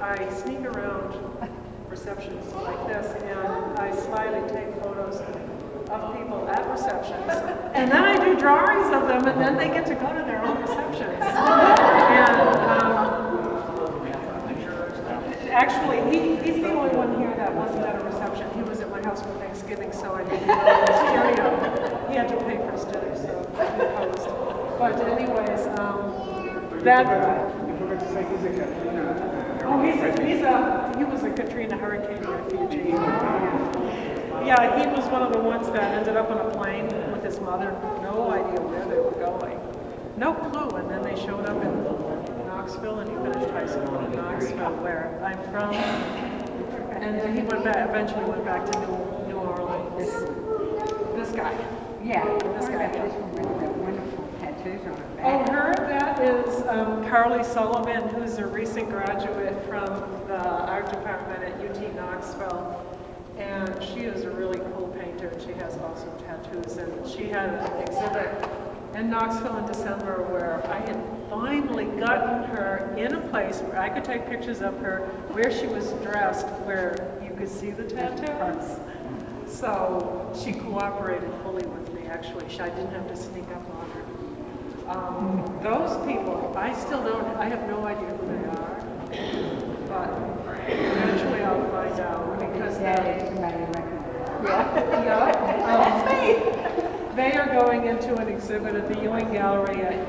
I sneak around receptions like this, and I slyly take photos of people at receptions. And then I do drawings of them, and then they get to go to their own receptions. And actually, he's the only one here that wasn't at a reception. He was at my house for Thanksgiving, so I didn't go to the studio. He had to pay for his dinner, so he posed. But anyways, that... Oh, he was a Katrina hurricane refugee. Yeah, he was one of the ones that ended up on a plane with his mother. No idea where they were going. No clue. And then they showed up in Knoxville, and he finished high school in Knoxville, where I'm from. And then he eventually went back to New Orleans. This guy. Yeah, this guy. This one with the wonderful tattoos on her back. Oh, her? That is Carrol Sullivan, who's a recent graduate from the art department at UT Knoxville. And she is a really cool painter. She has awesome tattoos. And she had an exhibit in Knoxville in December where I had finally gotten her in a place where I could take pictures of her where she was dressed, where you could see the tattoos. So she cooperated fully with me, actually. I didn't have to sneak up on her. Those people, I still don't, I have no idea who they are, but eventually I'll find out because they are going into an exhibit at the Ewing Gallery at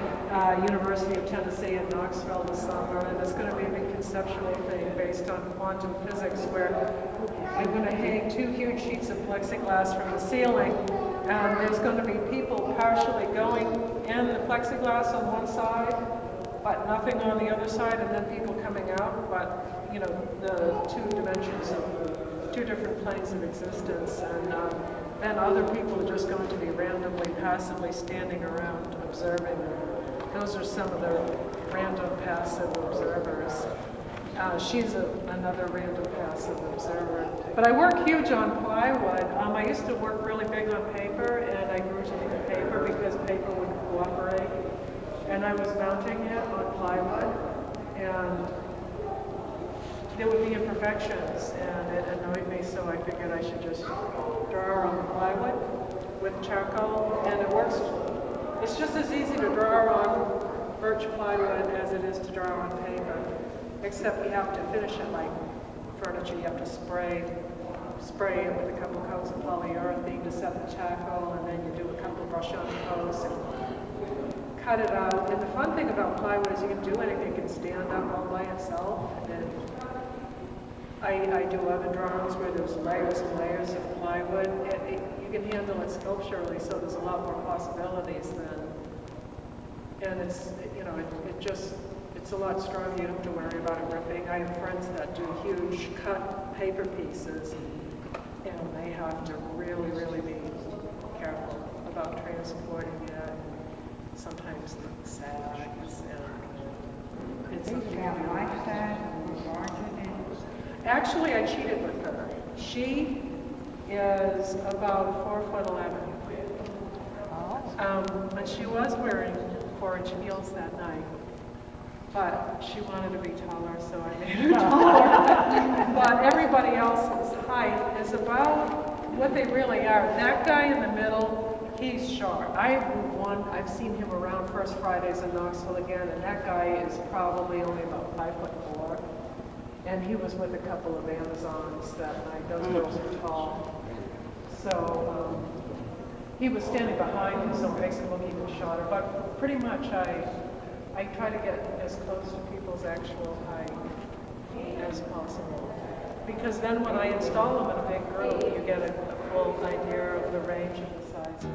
University of Tennessee in Knoxville this summer, and it's going to be a big conceptual thing based on quantum physics, where I'm going to hang 2 huge sheets of plexiglass from the ceiling, and there's going to be people partially going in the plexiglass on one side, but nothing on the other side, and then people coming out, but, you know, the 2 dimensions of 2 different planes of existence, and then other people are just going to be randomly, passively standing around observing. Those are some of the random passive observers. She's another random passive observer. But I work huge on plywood. I used to work really big on paper, and I grew to need paper because paper would cooperate. And I was mounting it on plywood, and there would be imperfections, and it annoyed me, so I figured I should just draw on plywood with charcoal, and it works. It's just as easy to draw on birch plywood as it is to draw on paper, except you have to finish it like furniture. You have to spray it with a couple coats of polyurethane to set the charcoal, and then you do a couple brush-on coats and cut it out. And the fun thing about plywood is you can do anything. It can stand up all by itself. And I do other drawings where there's layers and layers of plywood. You can handle it sculpturally, so there's a lot more possibilities then. And it's, you know, it's a lot stronger. You don't have to worry about it ripping. I have friends that do huge cut paper pieces, and they have to really, really be careful about transporting it. Sometimes it sags, and it's Actually, I cheated with her. She is about 4'11". And she was wearing 4-inch heels that night. But she wanted to be taller, so I made her taller. But everybody else's height is about what they really are. That guy in the middle, he's short. I've seen him around First Fridays in Knoxville again, and that guy is probably only about 5'4". And he was with a couple of Amazons that night. Those girls are tall. So he was standing behind him, so it makes him look even shorter. But pretty much I try to get as close to people's actual height as possible. Because then when I install them in a big group, you get a full idea of the range of the size.